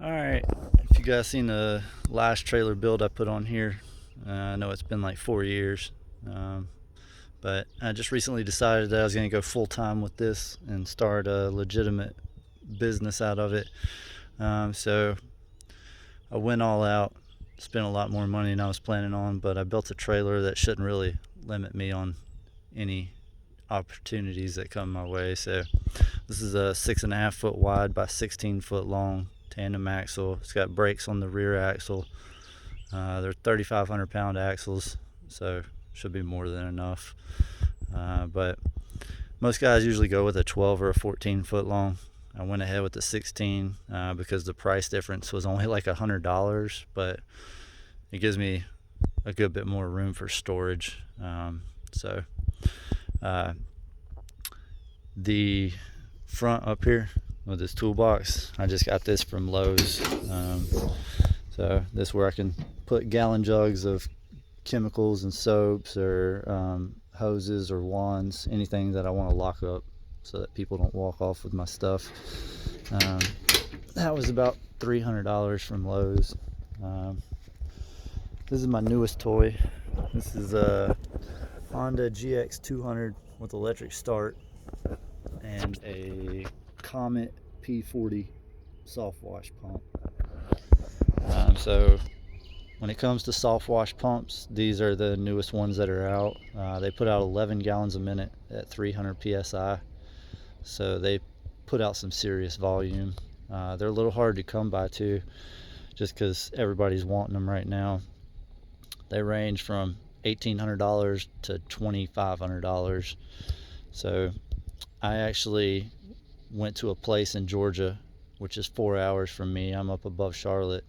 Alright, if you guys seen the last trailer build I put on here, I know it's been like 4 years, um, but I just recently decided that I was going to go full-time with this and start a legitimate business out of it. So I went all out, spent a lot more money than I was planning on, but I built a trailer that shouldn't really limit me on any opportunities that come my way. So this is a 6.5 foot wide by 16 foot long tandem axle. It's got brakes on the rear axle. They're 3,500 pound axles, so should be more than enough. But most guys usually go with a 12 or a 14 foot long. I went ahead with the 16 because the price difference was only like $100, but it gives me a good bit more room for storage. The front up here with this toolbox, I just got this from Lowe's. So this is where I can put gallon jugs of chemicals and soaps or hoses or wands, anything that I want to lock up so that people don't walk off with my stuff. That was about $300 from Lowe's. This is my newest toy. This is a Honda GX200 with electric start and a Comet P40 soft wash pump. So when it comes to soft wash pumps, these are the newest ones that are out. They put out 11 gallons a minute at 300 psi, so they put out some serious volume. They're a little hard to come by too, just because everybody's wanting them right now. They range from $1,800 to $2,500. So I actually went to a place in Georgia, which is 4 hours from me. I'm up above Charlotte.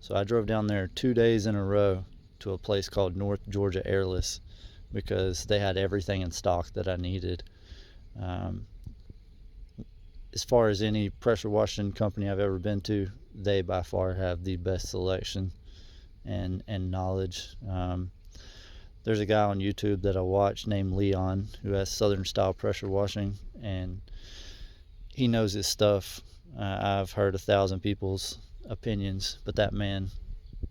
So I drove down there 2 days in a row to a place called North Georgia Airless because they had everything in stock that I needed. As far as any pressure washing company I've ever been to, they by far have the best selection and knowledge. There's a guy on YouTube that I watch named Leon who has Southern style pressure washing, and he knows his stuff. I've heard 1,000 people's opinions, but that man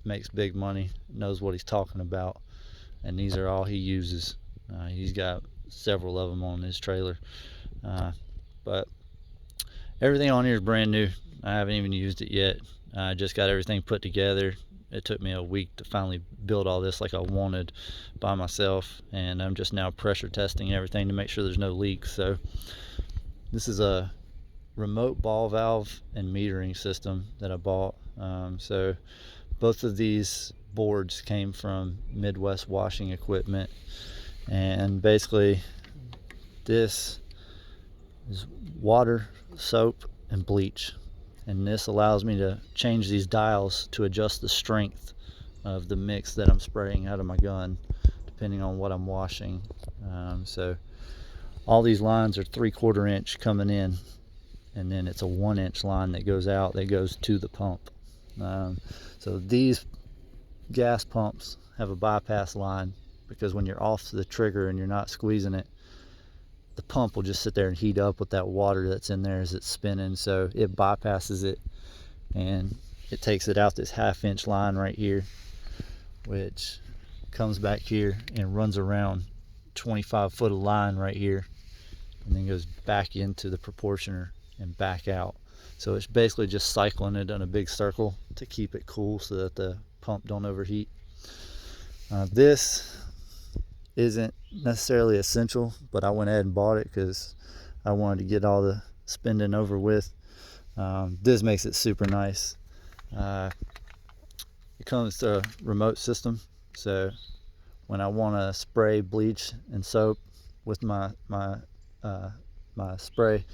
makes big money, knows what he's talking about, and these are all he uses. He's got several of them on his trailer, but everything on here is brand new. I haven't even used it yet. I just got everything put together. It took me a week to finally build all this like I wanted by myself, and I'm just now pressure testing everything to make sure there's no leaks. So this is a remote ball valve and metering system that I bought. So both of these boards came from Midwest Washing Equipment, and basically this is water, soap, and bleach, and this allows me to change these dials to adjust the strength of the mix that I'm spraying out of my gun depending on what I'm washing. So all these lines are 3/4 inch coming in, and then it's a 1 inch line that goes out that goes to the pump. So these gas pumps have a bypass line because when you're off the trigger and you're not squeezing it, the pump will just sit there and heat up with that water that's in there as it's spinning. So it bypasses it and it takes it out this 1/2 inch line right here, which comes back here and runs around 25 foot of line right here, and then goes back into the proportioner and back out. So it's basically just cycling it in a big circle to keep it cool so that the pump don't overheat. This isn't necessarily essential, but I went ahead and bought it because I wanted to get all the spending over with. This makes it super nice. It comes to a remote system, so when I want to spray bleach and soap with my spray,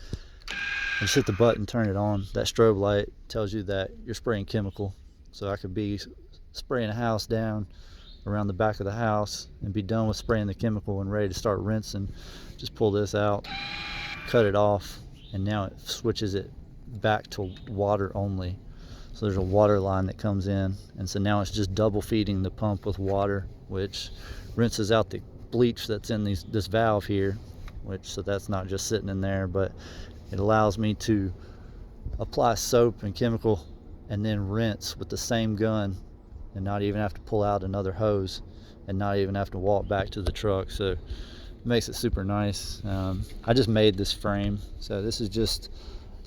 I just hit the button, turn it on. That strobe light tells you that you're spraying chemical. So I could be spraying a house down around the back of the house and be done with spraying the chemical and ready to start rinsing. Just pull this out, cut it off, and now it switches it back to water only. So there's a water line that comes in, and so now it's just double feeding the pump with water, which rinses out the bleach that's in this valve here, so that's not just sitting in there, but it allows me to apply soap and chemical and then rinse with the same gun and not even have to pull out another hose and not even have to walk back to the truck. So it makes it super nice. I just made this frame. So this is just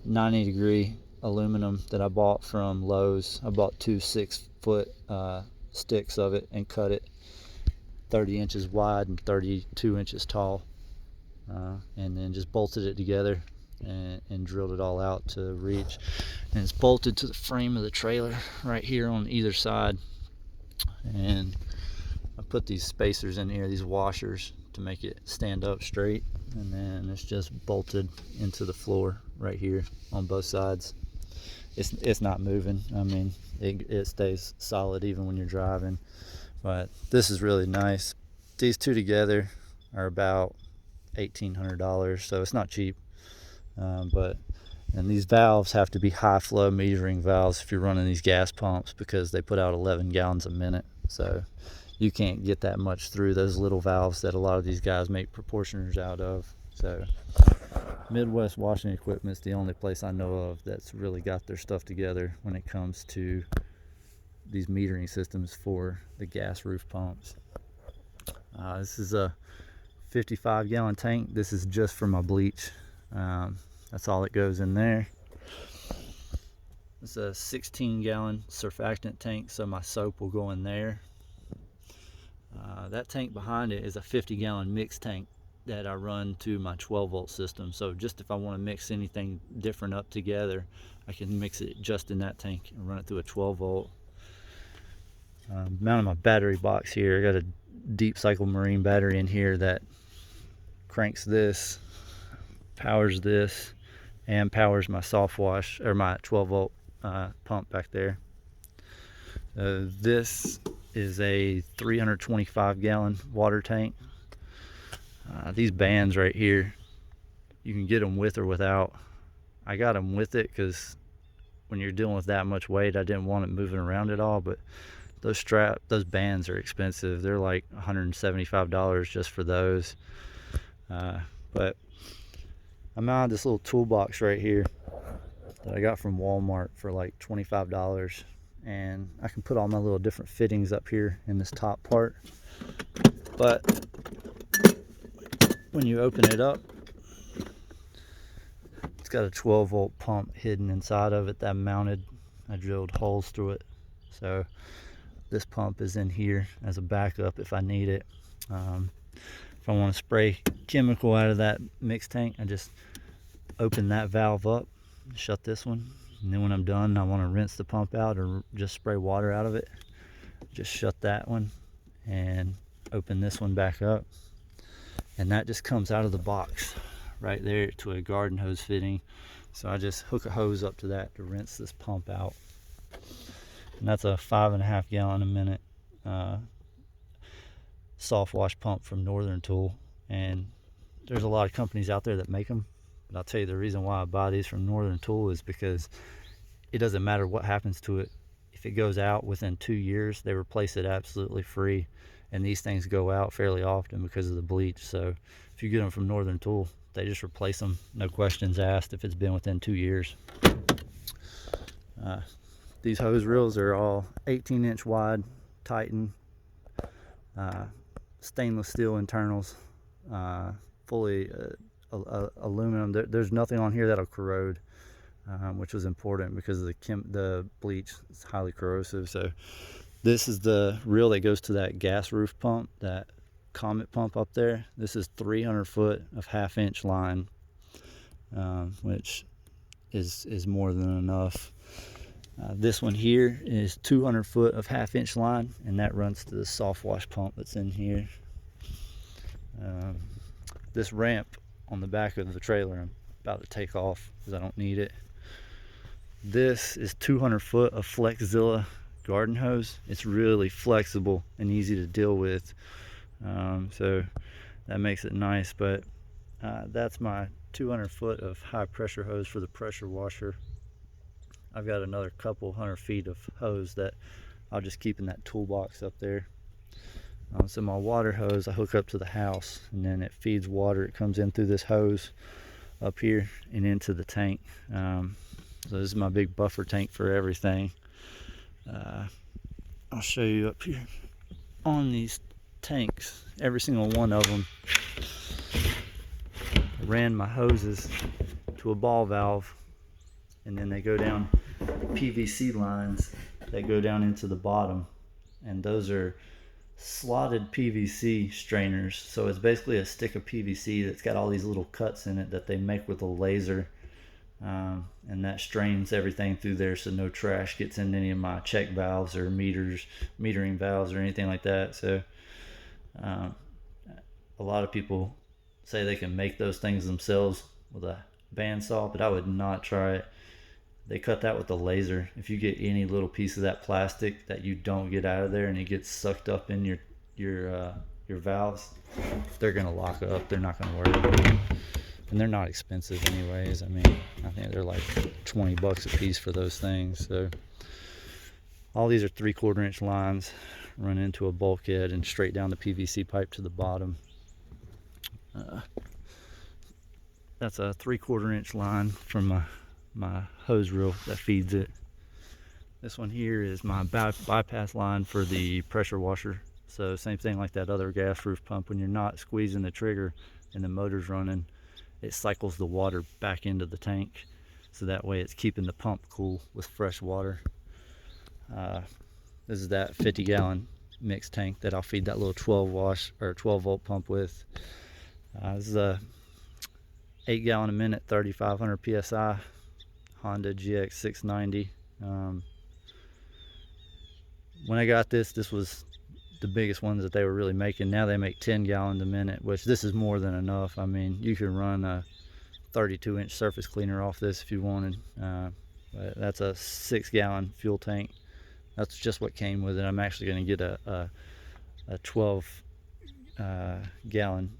90-degree aluminum that I bought from Lowe's. I bought 2 6-foot sticks of it and cut it 30 inches wide and 32 inches tall, and then just bolted it together and drilled it all out to reach. And it's bolted to the frame of the trailer right here on either side. And I put these spacers in here, these washers, to make it stand up straight, and then it's just bolted into the floor right here on both sides. It's not moving. I mean, it stays solid even when you're driving. But this is really nice. These two together are about $1,800, so it's not cheap. And these valves have to be high flow metering valves if you're running these gas pumps, because they put out 11 gallons a minute. So you can't get that much through those little valves that a lot of these guys make proportioners out of. So Midwest Washing Equipment is the only place I know of that's really got their stuff together when it comes to these metering systems for the gas roof pumps. This is a 55-gallon tank. This is just for my bleach. That's all that goes in there. It's a 16-gallon surfactant tank, so my soap will go in there. That tank behind it is a 50-gallon mix tank that I run to my 12-volt system. So just if I want to mix anything different up together, I can mix it just in that tank and run it through a 12-volt. Mounted my battery box here. I got a deep cycle marine battery in here that cranks this, powers this, and powers my soft wash, or my 12-volt pump back there. This is a 325-gallon water tank. These bands right here, you can get them with or without. I got them with it because when you're dealing with that much weight, I didn't want it moving around at all. But those bands are expensive. They're like $175 just for those. But I mounted this little toolbox right here that I got from Walmart for like $25, and I can put all my little different fittings up here in this top part. But when you open it up, it's got a 12-volt pump hidden inside of it that I drilled holes through it. So this pump is in here as a backup if I need it. If I want to spray chemical out of that mix tank, I just open that valve up, shut this one, and then when I'm done, I want to rinse the pump out or just spray water out of it, just shut that one and open this one back up, and that just comes out of the box right there to a garden hose fitting. So I just hook a hose up to that to rinse this pump out, and that's a 5.5 gallon a minute soft wash pump from Northern Tool. And there's a lot of companies out there that make them, but I'll tell you the reason why I buy these from Northern Tool is because it doesn't matter what happens to it. If it goes out within 2 years, they replace it absolutely free, and these things go out fairly often because of the bleach. So if you get them from Northern Tool, they just replace them, no questions asked, if it's been within 2 years. These hose reels are all 18-inch wide Titan stainless steel internals, fully aluminum. There's nothing on here that'll corrode, which was important because of the bleach is highly corrosive. So this is the reel that goes to that gas roof pump, that Comet pump up there. This is 300 foot of 1/2-inch line, which is more than enough. This one here is 200 foot of 1/2-inch line, and that runs to the soft wash pump that's in here. This ramp on the back of the trailer I'm about to take off because I don't need it. This is 200 foot of Flexzilla garden hose. It's really flexible and easy to deal with, so that makes it nice. But that's my 200 foot of high pressure hose for the pressure washer. I've got another couple 100 feet of hose that I'll just keep in that toolbox up there. So my water hose I hook up to the house, and then it feeds water. It comes in through this hose up here and into the tank. So this is my big buffer tank for everything. I'll show you up here on these tanks, every single one of them. I ran my hoses to a ball valve, and then they go down PVC lines that go down into the bottom, and those are slotted PVC strainers. So it's basically a stick of PVC that's got all these little cuts in it that they make with a laser, and that strains everything through there so no trash gets in any of my check valves or metering valves or anything like that. So a lot of people say they can make those things themselves with a bandsaw, but I would not try it. They cut that with a laser. If you get any little piece of that plastic that you don't get out of there and it gets sucked up in your valves, they're gonna lock up. They're not gonna work, and they're not expensive anyways. I mean, I think they're like 20 bucks a piece for those things. So all these are 3/4 inch lines run into a bulkhead and straight down the PVC pipe to the bottom. That's a 3/4 inch line from my hose reel that feeds it. This one here is my bypass line for the pressure washer. So same thing like that other gas roof pump. When you're not squeezing the trigger and the motor's running, it cycles the water back into the tank, so that way it's keeping the pump cool with fresh water. This is that 50-gallon mixed tank that I'll feed that little 12 volt pump with. This is a 8-gallon a minute, 3,500 psi Honda GX 690. When I got this was the biggest ones that they were really making. Now they make 10 gallons a minute, which this is more than enough. I mean, you can run a 32-inch surface cleaner off this if you wanted. But that's a 6-gallon fuel tank. That's just what came with it. I'm actually going to get a 12 gallon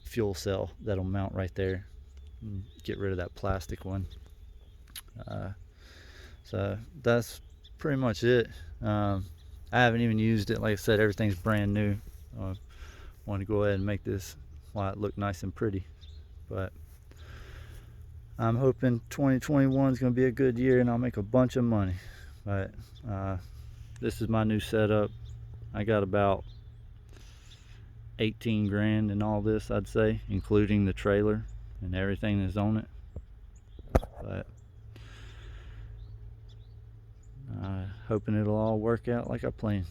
fuel cell that'll mount right there and get rid of that plastic one. So that's pretty much it. I haven't even used it. Like I said, everything's brand new. I want to go ahead and make this lot look nice and pretty. But I'm hoping 2021 is going to be a good year and I'll make a bunch of money. But this is my new setup. I got about 18 grand in all this, I'd say, including the trailer and everything that's on it. But hoping it'll all work out like I planned.